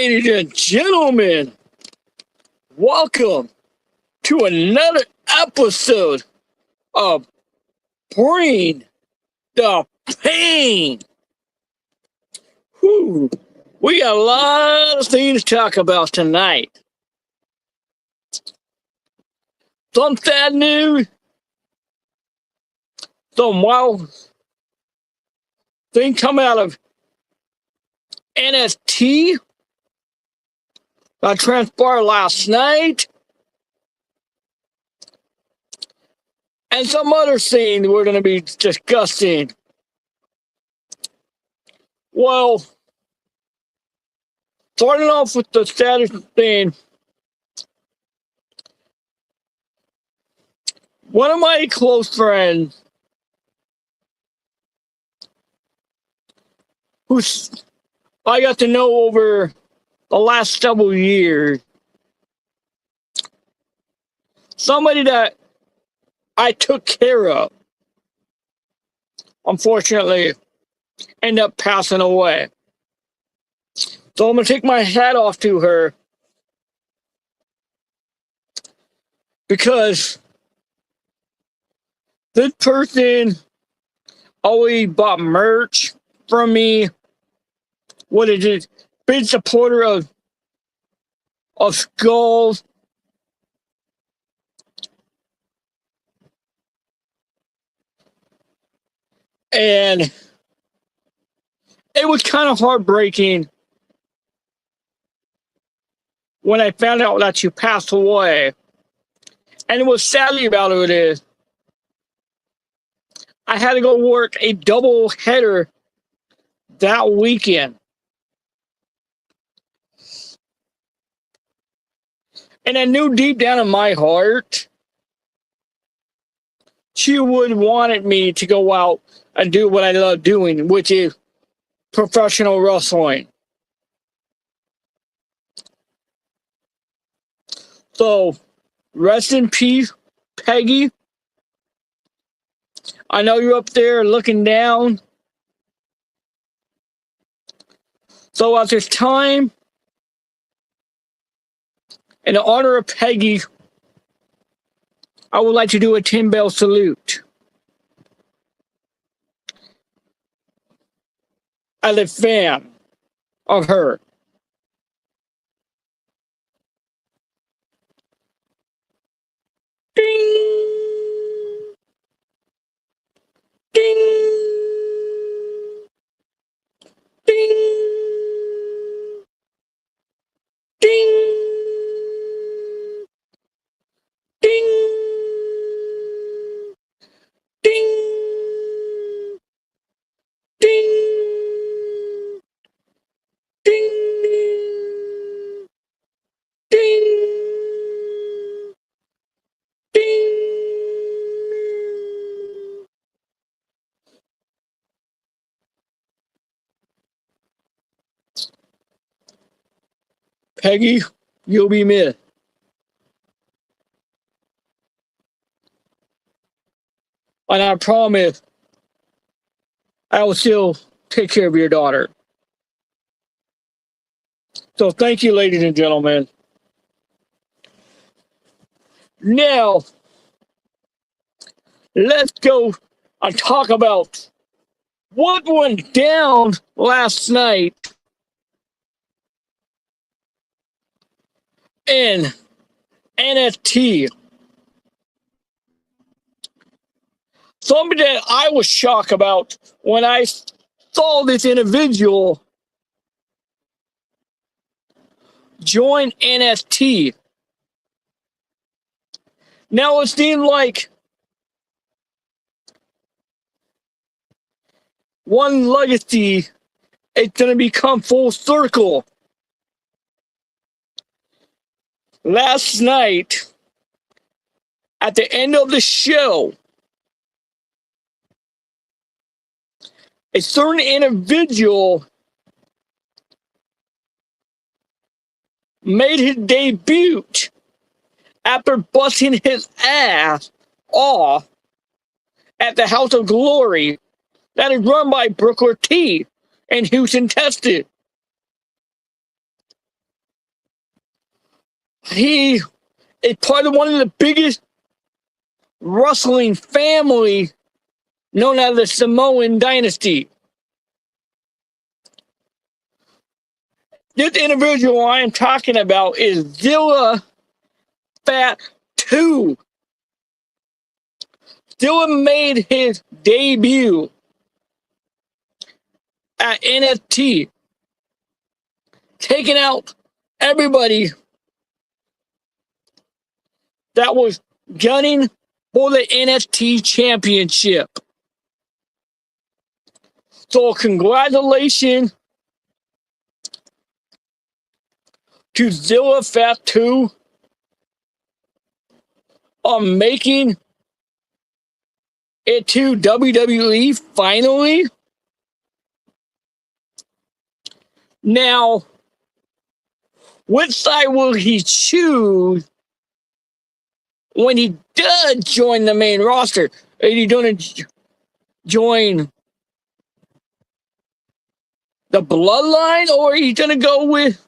Ladies and gentlemen, welcome to another episode of Bring the Pain. Whew. We got a lot of things to talk about tonight. Some sad news, some wild thing coming out of NST that transpired last night, and some other things we're going to be discussing. Well, starting off with the status thing, one of my close friends who I got to know over the last several years, somebody that I took care of, unfortunately, ended up passing away. So I'm going to take my hat off to her, because this person always bought merch from me. What is it? Big supporter of Skulls. And it was kind of heartbreaking when I found out that she passed away. And what's sadly about it is, I had to go work a double header that weekend. And I knew deep down in my heart, she would wanted me to go out and do what I love doing, which is professional wrestling. So, rest in peace, Peggy. I know you're up there looking down. So at this time, in honor of Peggy, I would like to do a 10-bell salute as a fan of her. Ding! Ding! Ding! Ding! Ding! Ding! Ding! Ding! Ding! Ding! Peggy, you'll be missed. And I promise I will still take care of your daughter. So thank you, ladies and gentlemen. Now, let's go and talk about what went down last night in NXT. Something that I was shocked about when I saw this individual join NXT. Now it seemed like one legacy is going to become full circle. Last night, at the end of the show, a certain individual made his debut after busting his ass off at the House of Glory that is run by Brooker T and Houston Tested. he is part of one of the biggest wrestling family known as the Samoan dynasty. This individual I am talking about is Zilla Fat 2. Zilla made his debut at NXT, taking out everybody that was gunning for the NXT championship. So congratulations to Zilla Fat 2 on making it to WWE finally. Now, which side will he choose when he does join the main roster? Is he going to join the Bloodline, or are you going to go with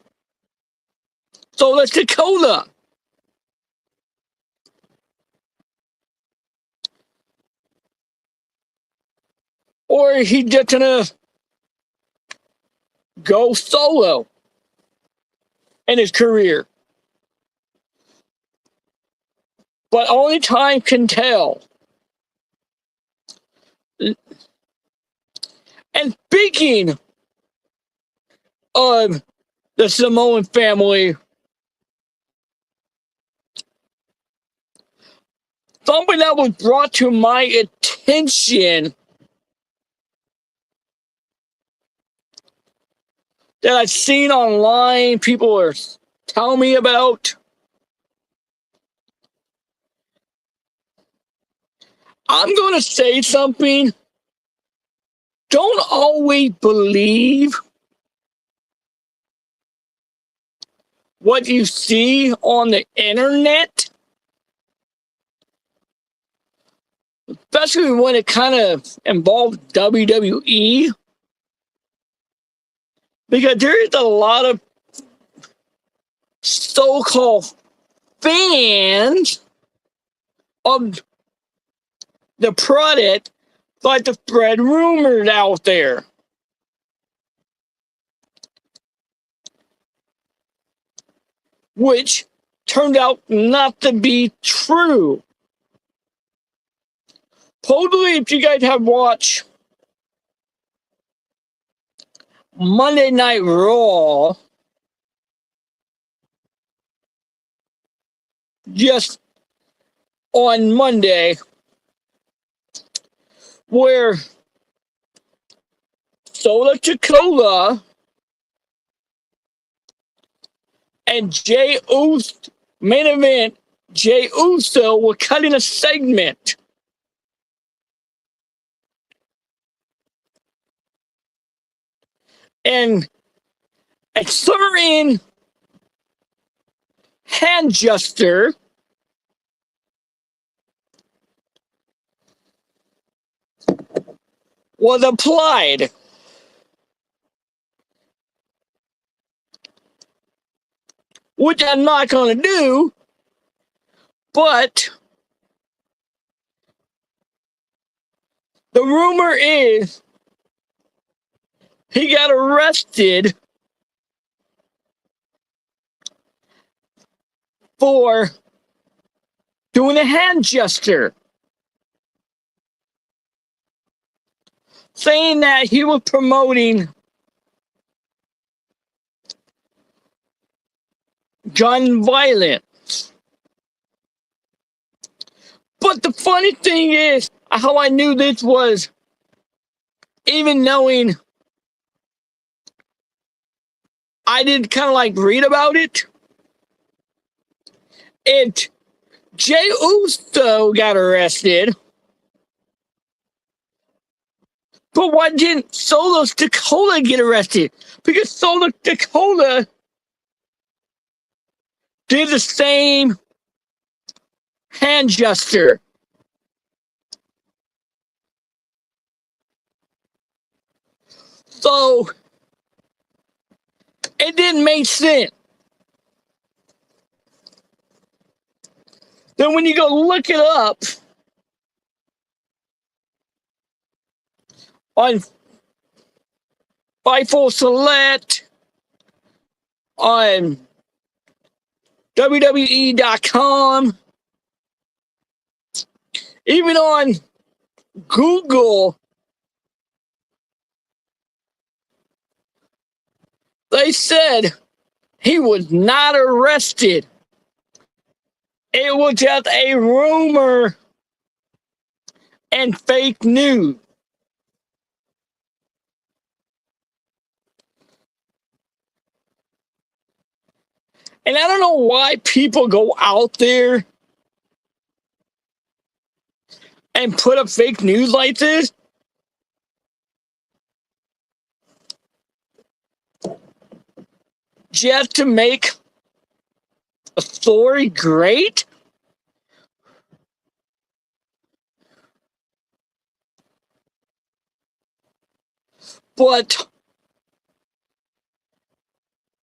Solo Dakota? Or is he just going to go solo in his career? But only time can tell. And speaking of the Samoan family, something that was brought to my attention that I've seen online, people are telling me about. I'm going to say something. Don't always believe what you see on the internet, especially when it kind of involves WWE, because there is a lot of so-called fans of the product like to spread rumors out there. Which turned out not to be true. Totally, if you guys have watched Monday Night Raw just on Monday, where Solo Dakota and Jey Uso, main event, Jey Uso were cutting a segment. And a certain hand gesture was applied. Which I'm not going to do, but the rumor is he got arrested for doing a hand gesture, saying that he was promoting gun violence. But the funny thing is, how I knew this was, even knowing I did kind of like read about it, Jey Uso got arrested, but why didn't Solo Dakota get arrested? Because Solo Dakota did the same hand gesture. So it didn't make sense. Then when you go look it up on Fightful Select, on WWE.com, even on Google, they said he was not arrested. It was just a rumor and fake news. And I don't know why people go out there and put up fake news like this. Just to make a story great. But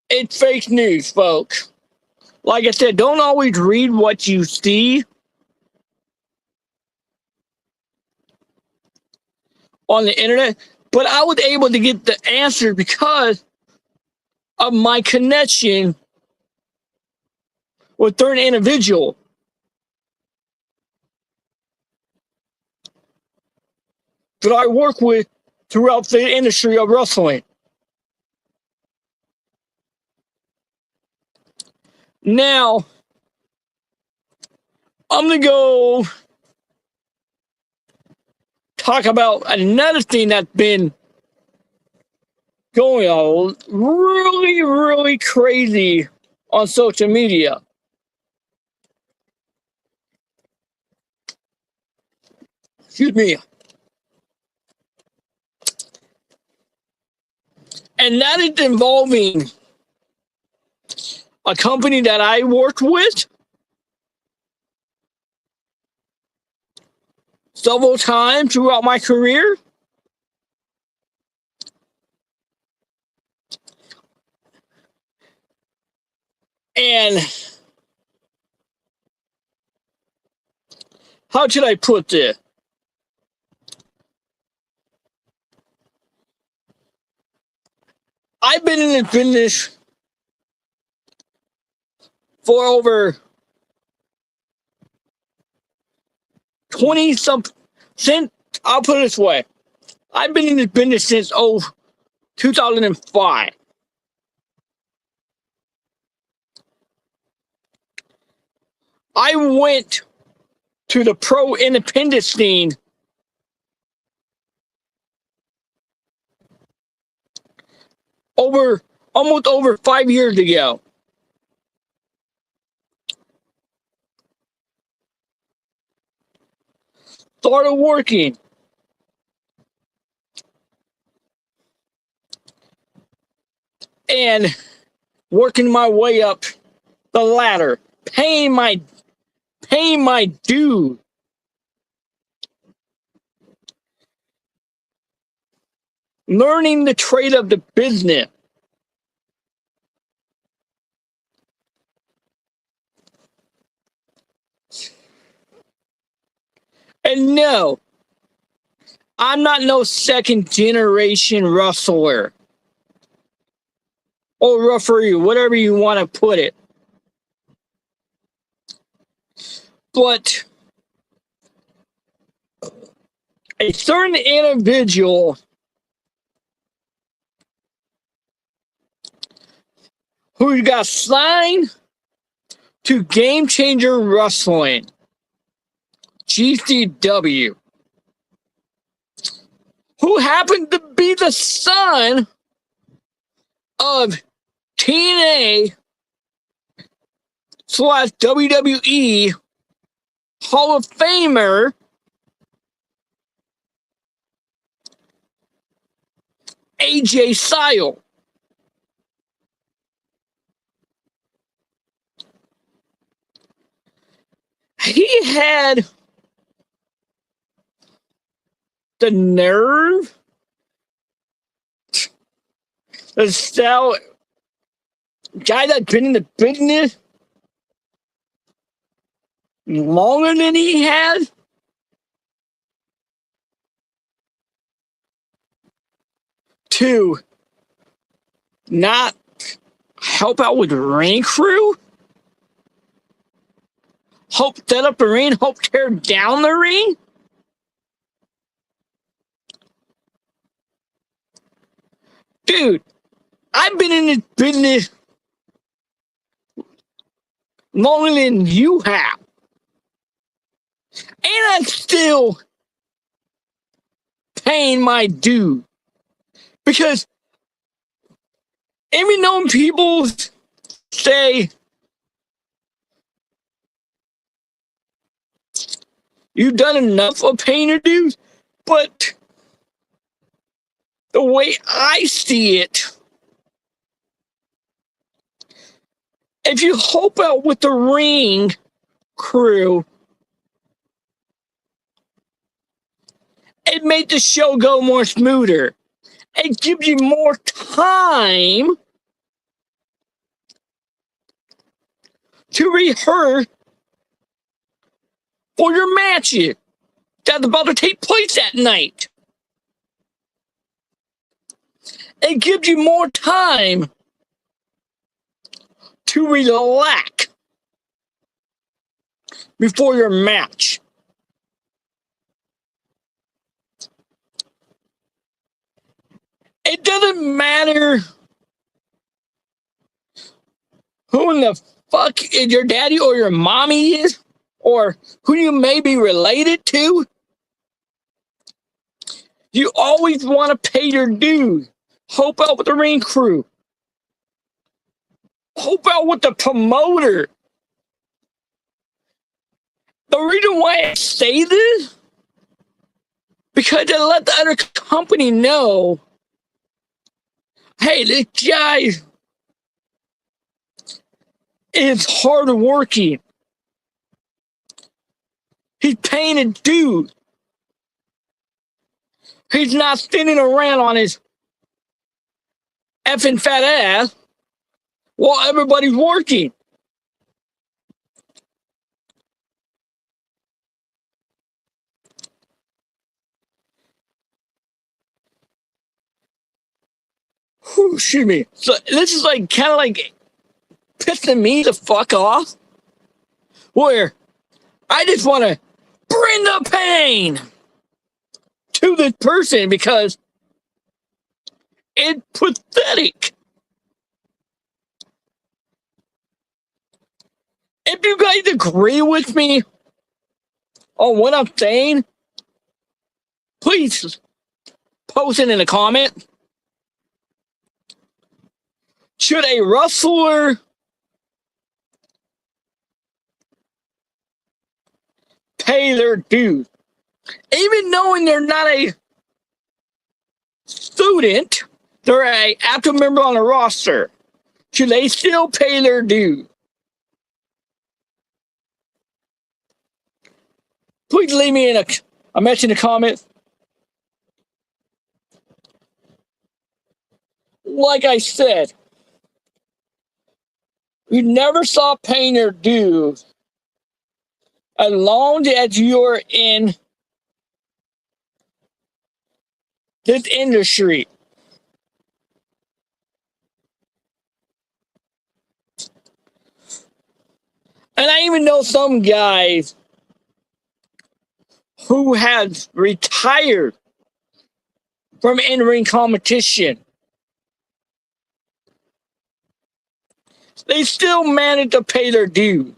it's fake news, folks. Like I said, don't always read what you see on the internet. But I was able to get the answer because of my connection with certain individual that I work with throughout the industry of wrestling. Now, I'm going to go talk about another thing that's been going on really, really crazy on social media. Excuse me. And that is involving a company that I worked with several times throughout my career. And how should I put this? I've been in this business for over 20 something, since, I'll put it this way. I've been in this business since 2005. I went to the pro independent scene almost over 5 years ago. Started working and working my way up the ladder, paying my due. Learning the trade of the business. And no, I'm not no second generation wrestler or referee, whatever you want to put it. But a certain individual who got signed to Game Changer Wrestling, GCW, who happened to be the son of TNA / WWE Hall of Famer AJ Styles. He had the nerve, the style, guy that's been in the business longer than he has to not help out with ring crew? Help set up the ring, help tear down the ring? Dude, I've been in this business longer than you have. And I'm still paying my due. Because even though people say you've done enough of paying your dues, but the way I see it, if you help out with the ring crew, it made the show go more smoother. It gives you more time to rehearse for your matches that's about to take place that night. It gives you more time to relax before your match. It doesn't matter who in the fuck is your daddy or your mommy is, or who you may be related to. You always want to pay your dues. Help out with the ring crew. Help out with the promoter. The reason why I say this, because they let the other company know, hey, this guy is hard working. He's paying his dues. He's not standing around on his effing fat ass while everybody's working. Whew, excuse me. So this is like kind of like pissing me the fuck off, where I just want to bring the pain to this person because it's pathetic. If you guys agree with me on what I'm saying, please post it in a comment. Should a wrestler pay their dues, even knowing they're not a student, they're an active member on the roster? Should they still pay their dues? Please leave me in a message in the comments. Like I said, you never stop paying your dues as long as you're in this industry. And I even know some guys who have retired from in-ring competition. They still manage to pay their dues.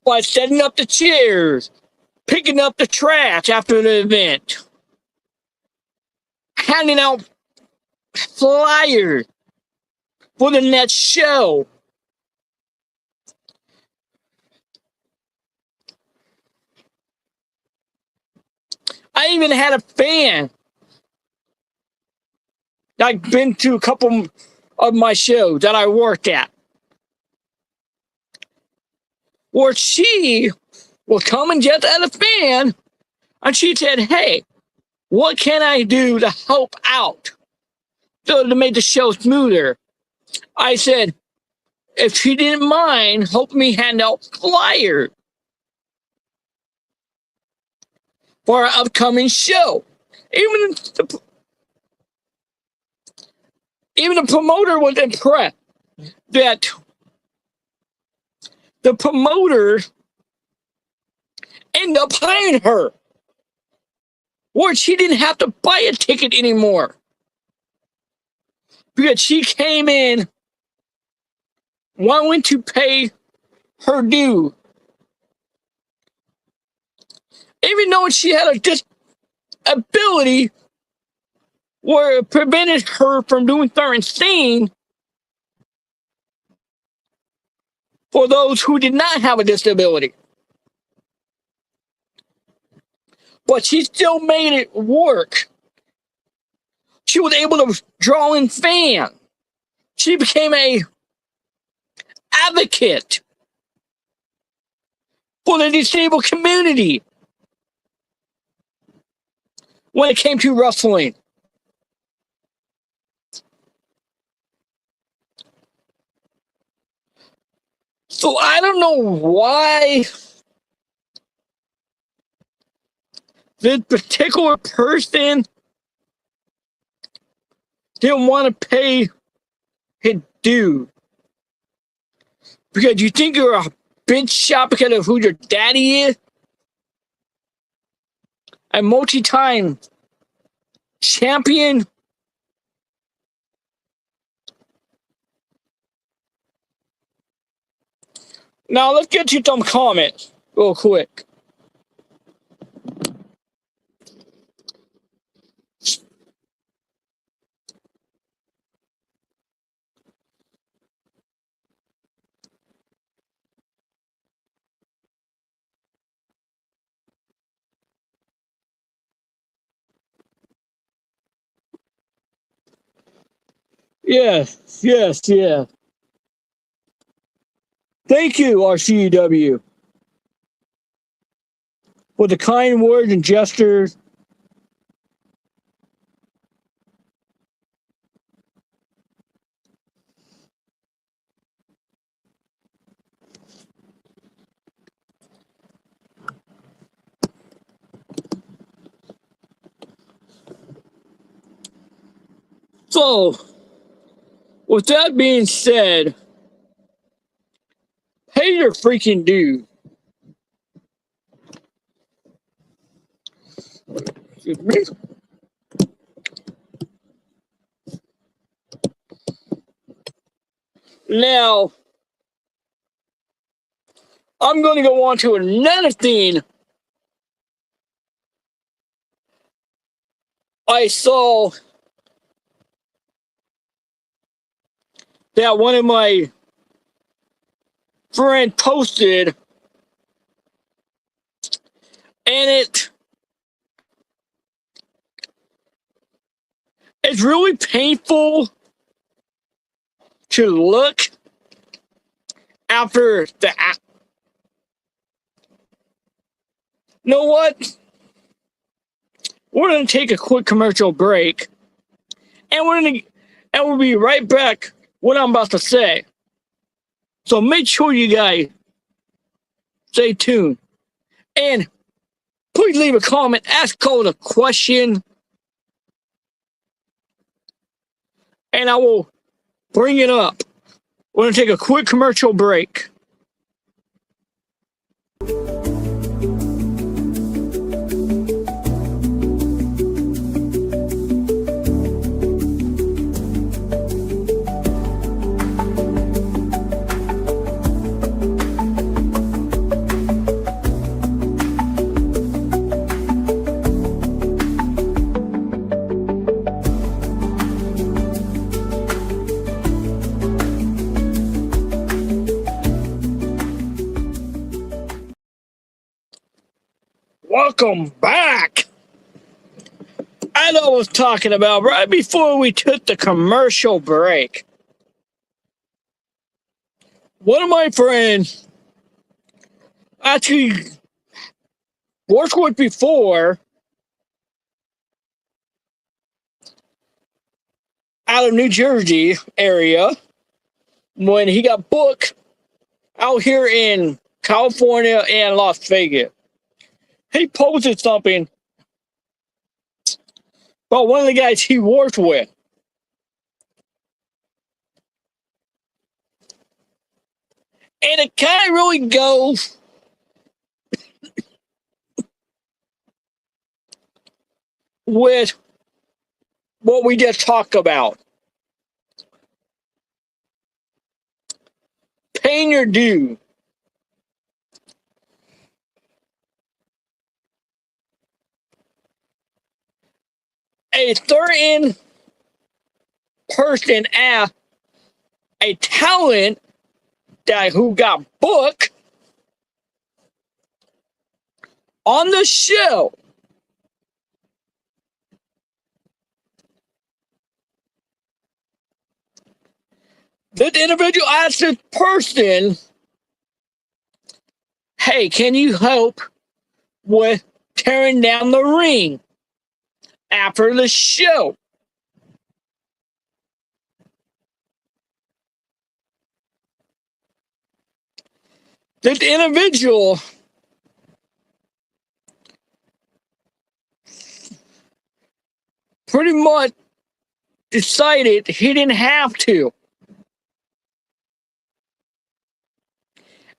By setting up the chairs, picking up the trash after the event, handing out flyers for the next show. I even had a fan that I've been to a couple of my shows that I worked at, where she will come and just as a fan, and she said, hey, what can I do to help out so to make the show smoother? I said, if she didn't mind helping me hand out flyers for our upcoming show. Even the promoter was impressed that the promoter ended up hiring her, where she didn't have to buy a ticket anymore because she came in wanting to pay her due. Even though she had a disability where it prevented her from doing certain things for those who did not have a disability. But she still made it work. She was able to draw in fans. She became a advocate for the disabled community when it came to wrestling. So I don't know why this particular person didn't want to pay his due. Because you think you're a bitch shot because of who your daddy is? A multi-time champion? Now let's get to some comments real quick. Yes. Thank you, RCEW, for the kind words and gestures. So, with that being said, pay your freaking due. Excuse me. Now, I'm going to go on to another thing I saw that one of my friends posted, and it's really painful to look after the app. You know what? We're going to take a quick commercial break, and we'll be right back what I'm about to say. So make sure you guys stay tuned. And please leave a comment, ask Cole a question, and I will bring it up. We're going to take a quick commercial break. Welcome back. As I was talking about right before we took the commercial break, one of my friends actually worked with before out of New Jersey area when he got booked out here in California and Las Vegas. He posted something about one of the guys he worked with. And it kind of really goes with what we just talked about. Paying your due. A certain person asked a talent that who got booked on the show. This individual asked this person, hey, can you help with tearing down the ring after the show? This individual pretty much decided he didn't have to,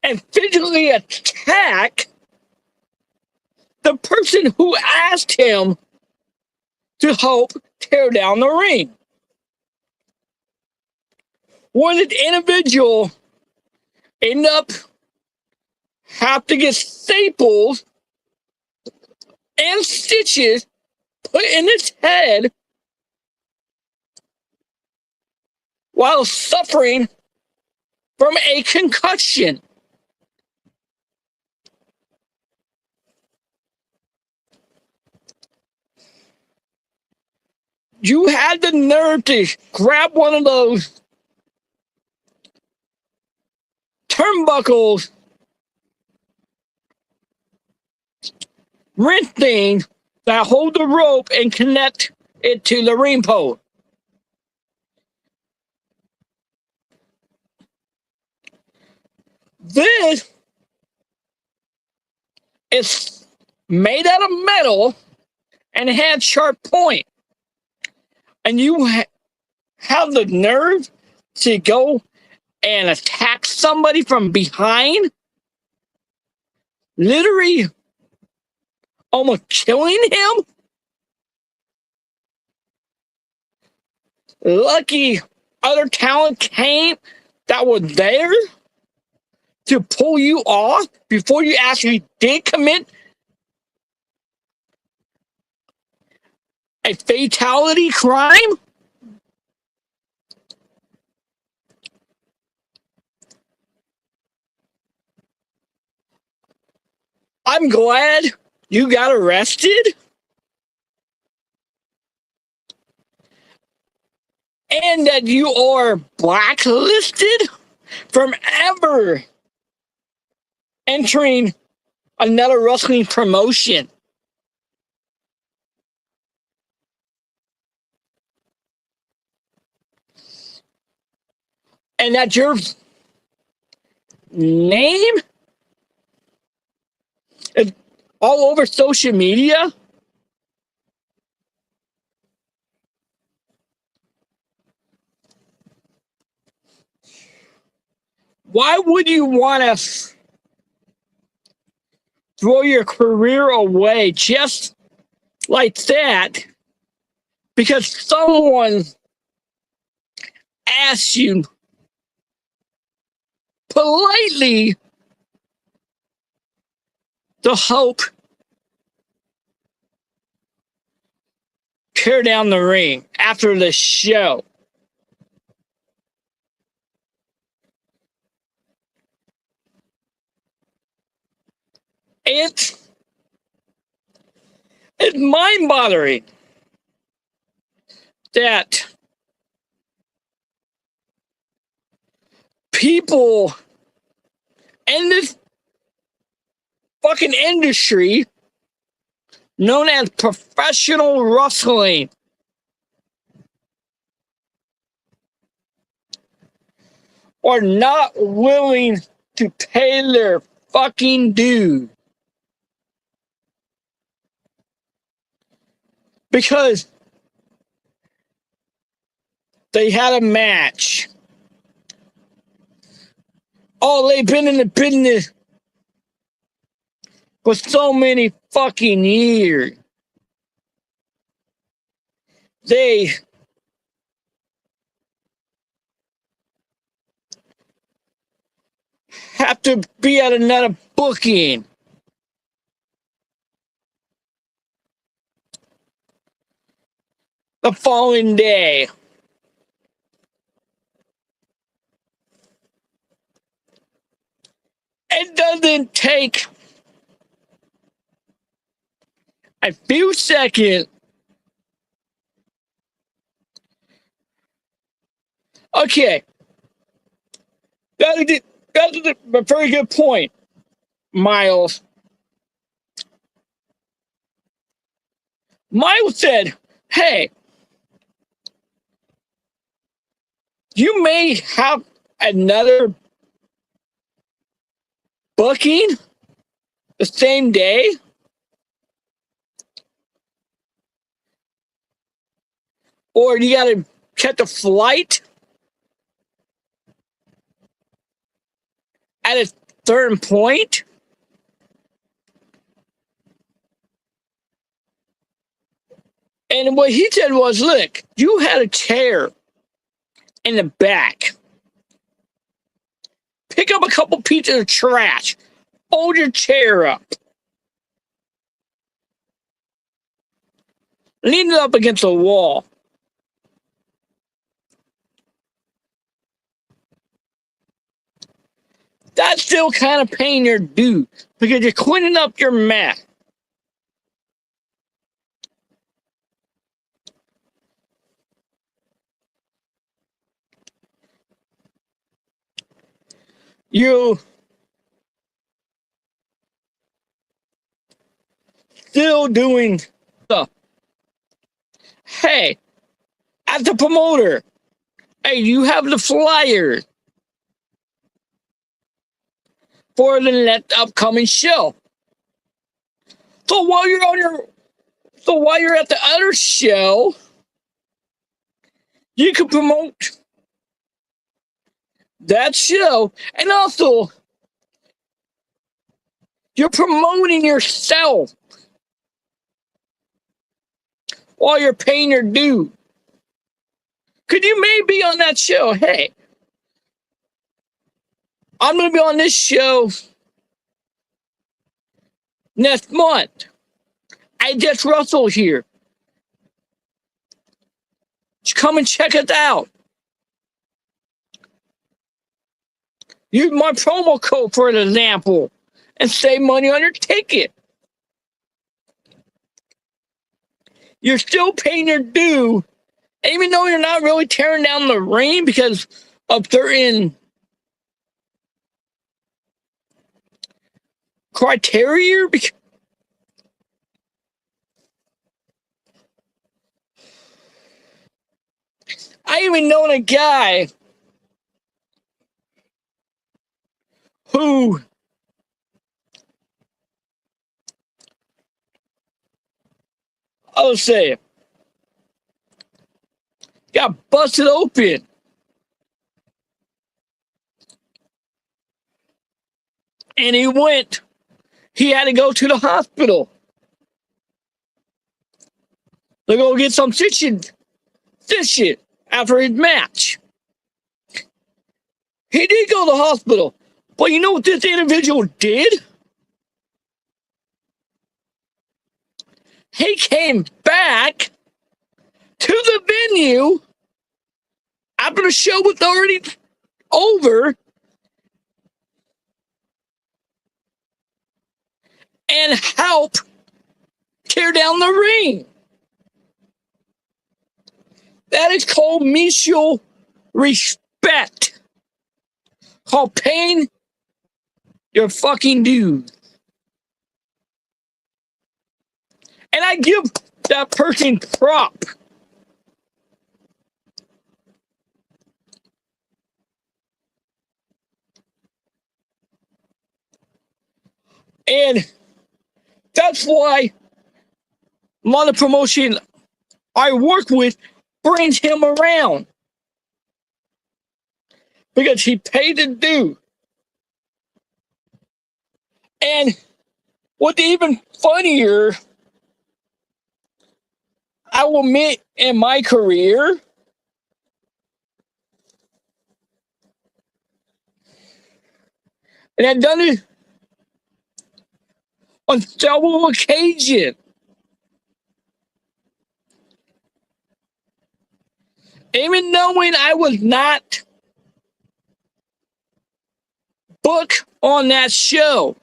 and physically attack the person who asked him to help tear down the ring. When the individual ended up have to get staples and stitches put in his head while suffering from a concussion. You had the nerve to grab one of those turnbuckles, wrench things that hold the rope and connect it to the ring pole. This is made out of metal and it had sharp point. And you have the nerve to go and attack somebody from behind, literally almost killing him. Lucky other talent came that was there to pull you off before you actually did commit a fatality crime. I'm glad you got arrested. And that you are blacklisted from ever entering another wrestling promotion. And that your name is all over social media. Why would you want to throw your career away just like that because someone asked you politely to help tear down the ring after the show? It's mind-boggling that people in this fucking industry known as professional wrestling are not willing to pay their fucking due because they had a match. Oh, they've been in the business for so many fucking years. They have to be at another booking. The following day. It doesn't take a few seconds. Okay. That's a very good point, Miles. Miles said, hey, you may have another booking the same day. Or you got to catch a flight at a certain point. And what he said was, look, you had a chair in the back. Pick up a couple pieces of trash. Hold your chair up. Lean it up against the wall. That's still kind of paying your due because you're cleaning up your mess. You still doing stuff. Hey, as a promoter, hey, you have the flyers for the next upcoming show. So while you're at the other show, you can promote that show, and also you're promoting yourself while you're paying your due. Because you may be on that show. Hey, I'm going to be on this show next month. I just Russell here. Just come and check it out. Use my promo code for an example and save money on your ticket. You're still paying your due, even though you're not really tearing down the ring because of certain criteria. I even know a guy who I'll say got busted open. And he had to go to the hospital to go get some shit after his match. He did go to the hospital. But you know what this individual did? He came back to the venue after the show was already over and helped tear down the ring. That is called mutual respect. Called paying your fucking dues. And I give that person prop. And that's why a lot of promotion I work with brings him around. Because he paid the due. And what's even funnier, I will admit in my career, and I've done it on several occasions, even knowing I was not booked on that show.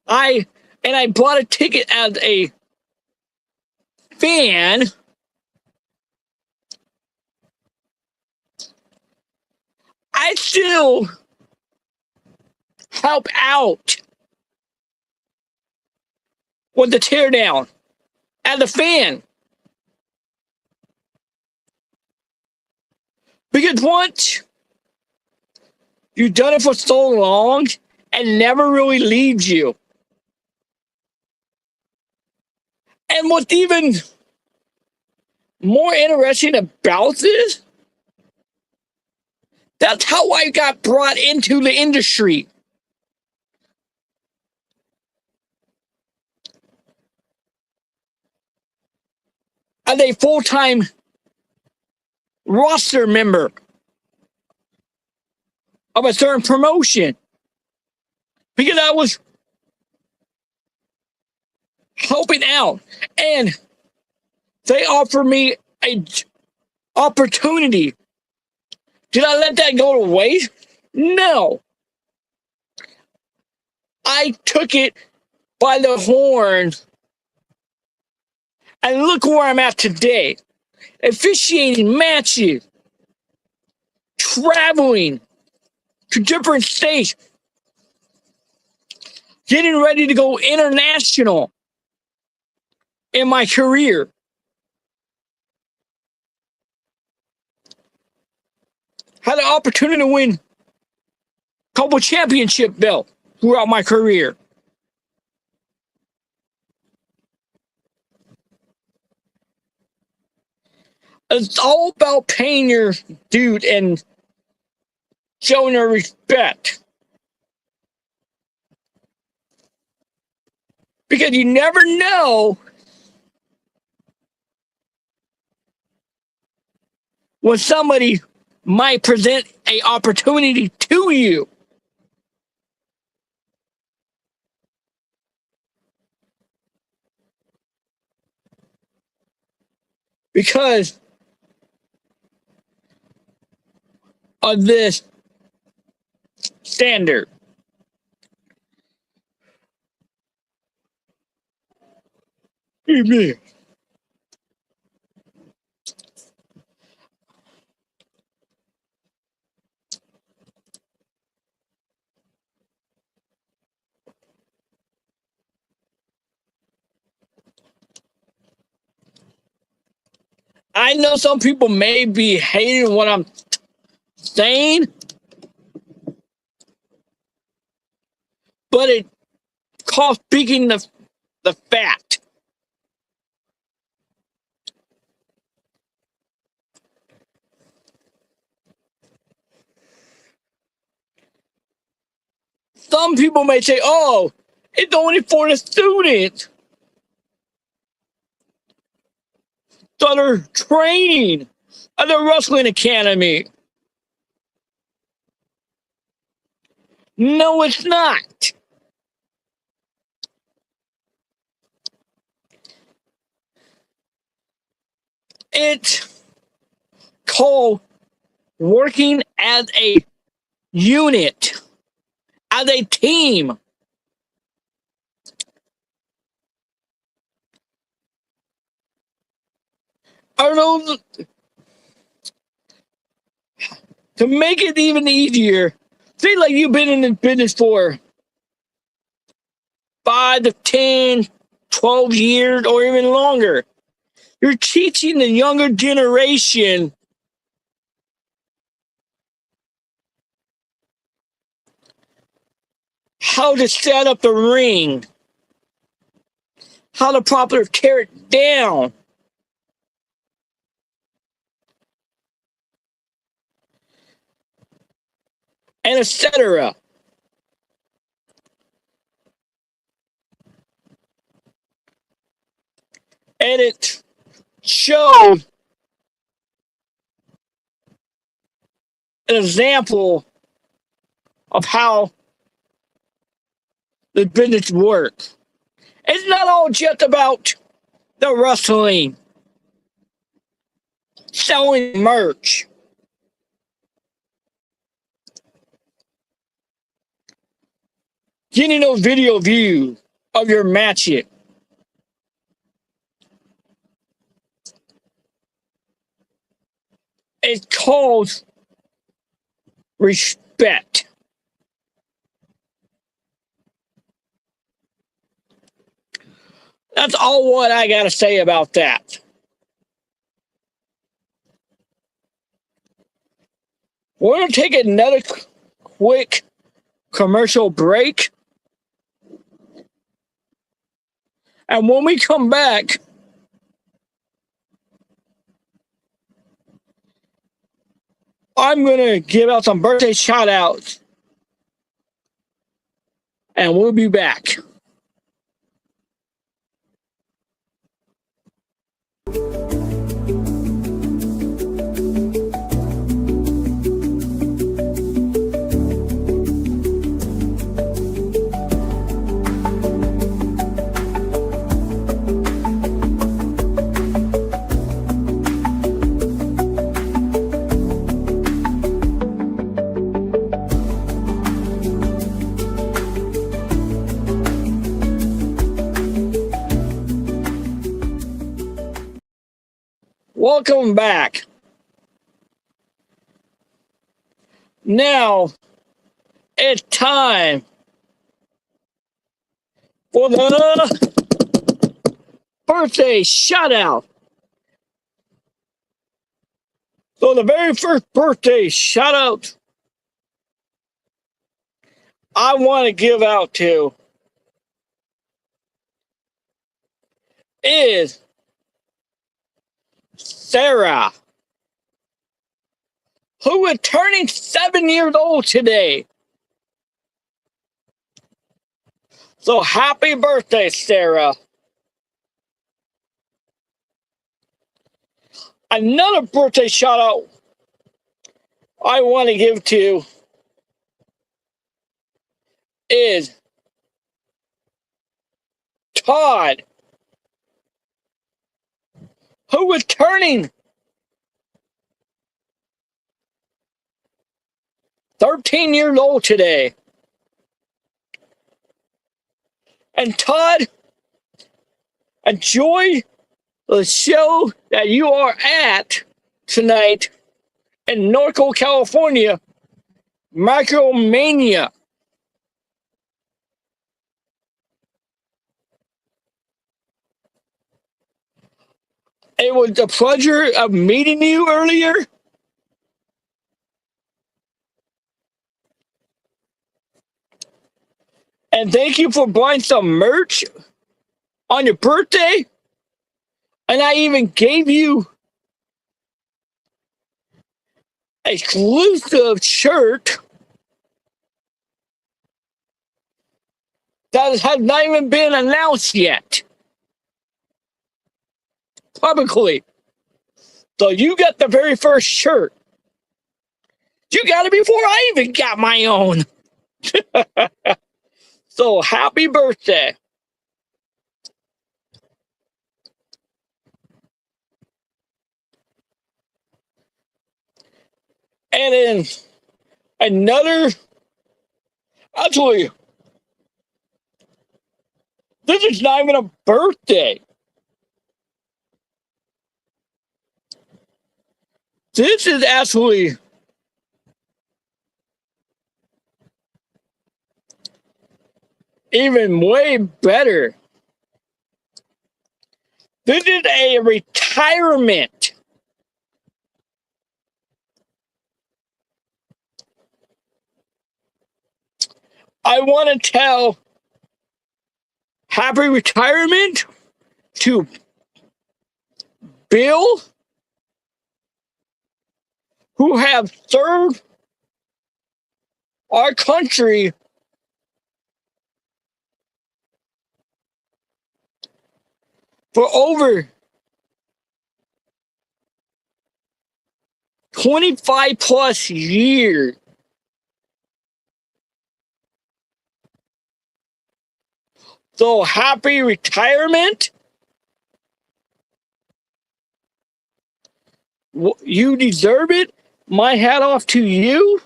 I bought a ticket as a fan. I still help out with the teardown as a fan. Because once you've done it for so long, it never really leaves you. And what's even more interesting about this, that's how I got brought into the industry. As a full-time roster member of a certain promotion. Because I was helping out. And they offered me an opportunity. Did I let that go to waste? No. I took it by the horns. And look where I'm at today. Officiating matches. Traveling to different states. Getting ready to go international in my career. Had the opportunity to win a couple championship belts throughout my career. It's all about paying your dude and showing your respect. Because you never know when somebody might present an opportunity to you. Because of this standard. Amen. I know some people may be hating what I'm saying, but it calls speaking the fact. Some people may say, oh, it's only for the students that are training at the wrestling academy. No, it's not. It's called working as a unit, as a team. I don't know, to make it even easier, say like you've been in this business for 5 to 10, 12 years or even longer. You're teaching the younger generation how to set up the ring, how to properly tear it down, and etc. And it showed an example of how the business works. It's not all just about the wrestling, selling merch, getting those video views of your matches. It's called respect. That's all what I got to say about that. We're going to take another quick commercial break. And when we come back, I'm going to give out some birthday shout outs. And we'll be back. Welcome back. Now it's time for the birthday shout out. So the very first birthday shout out I want to give out to is Sarah, who is turning 7 years old today. So happy birthday, Sarah. Another birthday shout out I want to give to is Todd, who is turning 13 years old today. And Todd, enjoy the show that you are at tonight in Norco, California, Micromania. It was a pleasure of meeting you earlier. And thank you for buying some merch on your birthday. And I even gave you an exclusive shirt that has not even been announced yet publicly. So you got the very first shirt. You got it before I even got my own. So happy birthday. And then another, actually, this is not even a birthday. This is actually even way better. This is a retirement. I want to tell happy retirement to Bill, who have served our country for over 25 plus years. So happy retirement. You deserve it. My hat off to you.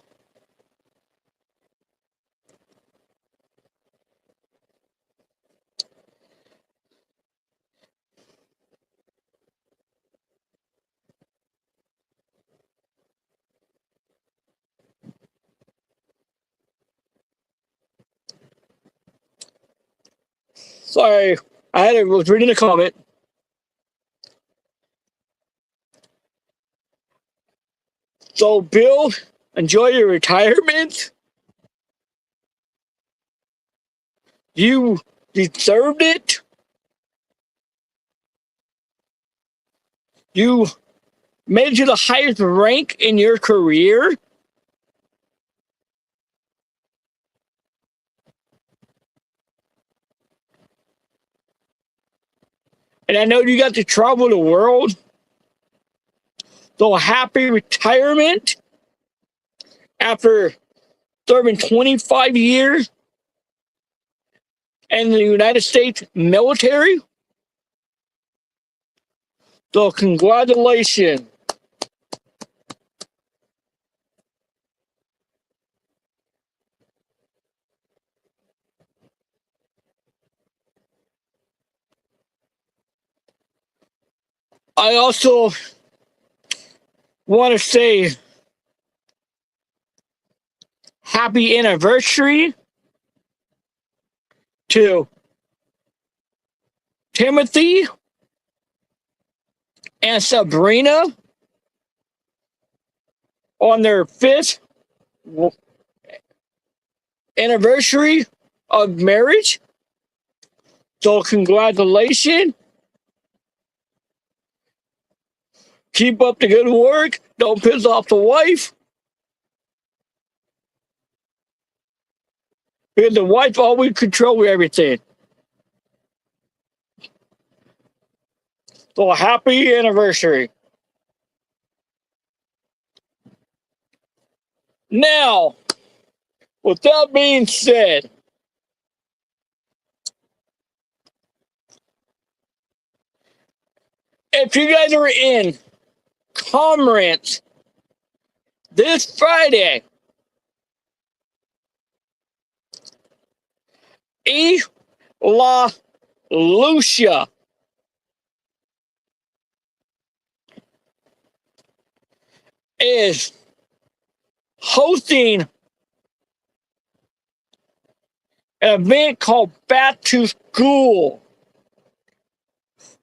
Sorry, was reading a comment. So, Bill, enjoy your retirement. You deserved it. You made it to the highest rank in your career. And I know you got to travel the world. So happy retirement after serving 25 years in the United States military. So congratulations. I also want to say happy anniversary to Timothy and Sabrina on their 5th anniversary of marriage. So congratulations. Keep up the good work. Don't piss off the wife. Because the wife always controls everything. So happy anniversary. Now, with that being said, if you guys are in Commerce this Friday, E. La Lucia is hosting an event called Back to School,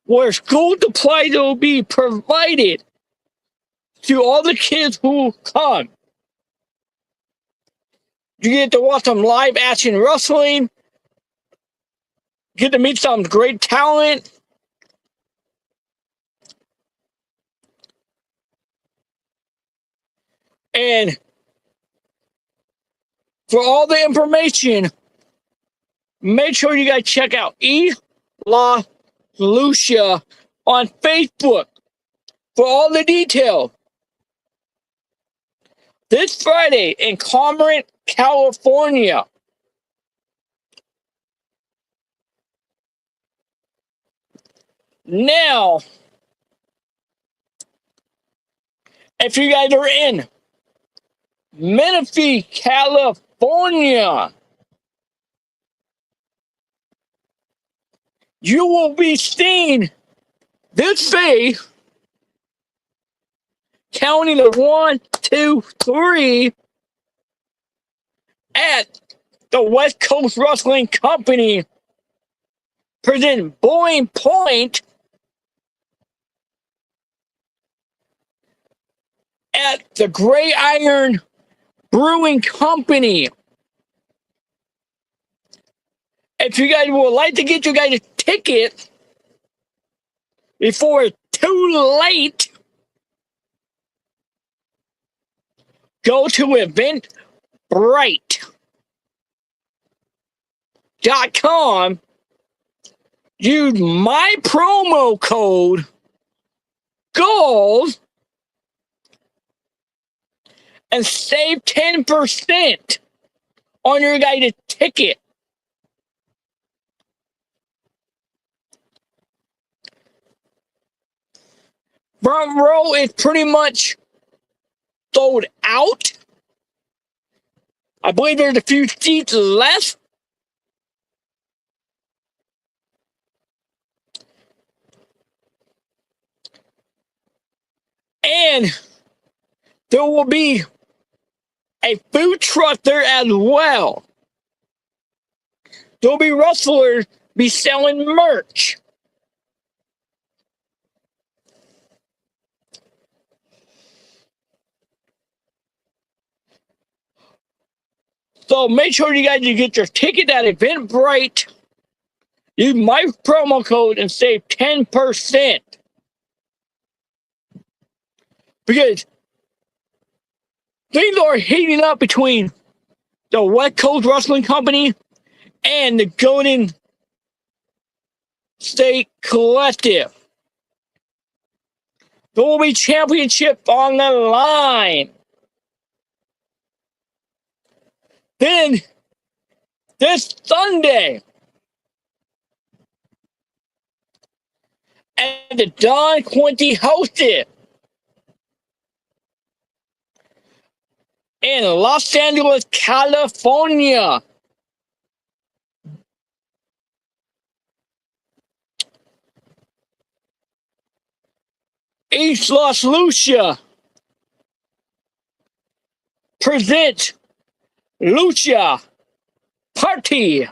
where school supplies will be provided to all the kids who come. You get to watch some live action wrestling, get to meet some great talent, and for all the information, make sure you guys check out E. La Lucia on Facebook for all the details. This Friday in Commerce, California. Now, if you guys are in Menifee, California, you will be seeing this face counting the 1, 2, 3 at the West Coast Wrestling Company presenting Boiling Point at the Gray Iron Brewing Company. if you guys would like to get your guys a ticket before it's too late, go to eventbrite.com. Use my promo code GOLD and save 10% on your guys' ticket. Front row is pretty much sold out. I believe there's a few seats left. And there will be a food truck there as well. There'll be wrestlers be selling merch. So make sure you guys get your ticket at Eventbrite. Use my promo code and save 10%. Because things are heating up between the West Coast Wrestling Company and the Golden State Collective. There will be championship on the line. Then, this Sunday, at the Don Quincy hosted in Los Angeles, California. East Los Lucia presents Lucha Party.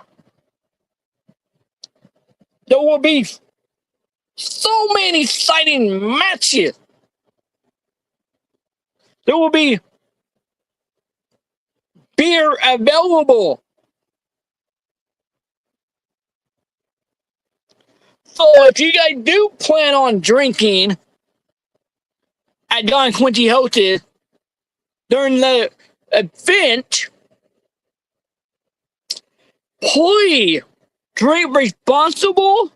There will be so many exciting matches. There will be beer available. So if you guys do plan on drinking at Don Quincy hosted during the event, please drink responsible.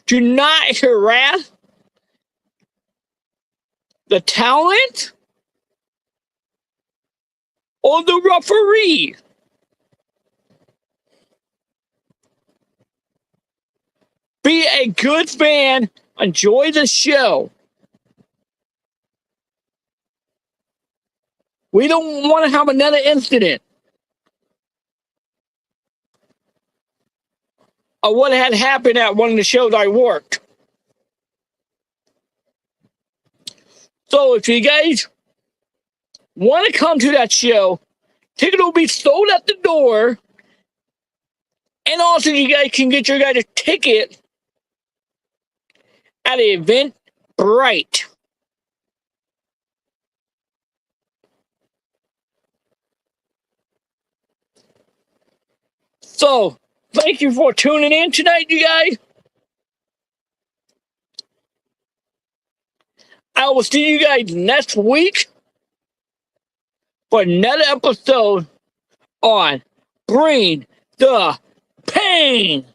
Do not harass the talent or the referee. Be a good fan. Enjoy the show. We don't want to have another incident of what had happened at one of the shows I worked. So if you guys want to come to that show, ticket will be sold at the door. And also you guys can get your guys a ticket at Eventbrite. So, thank you for tuning in tonight, you guys. I will see you guys next week for another episode on Bring the Pain.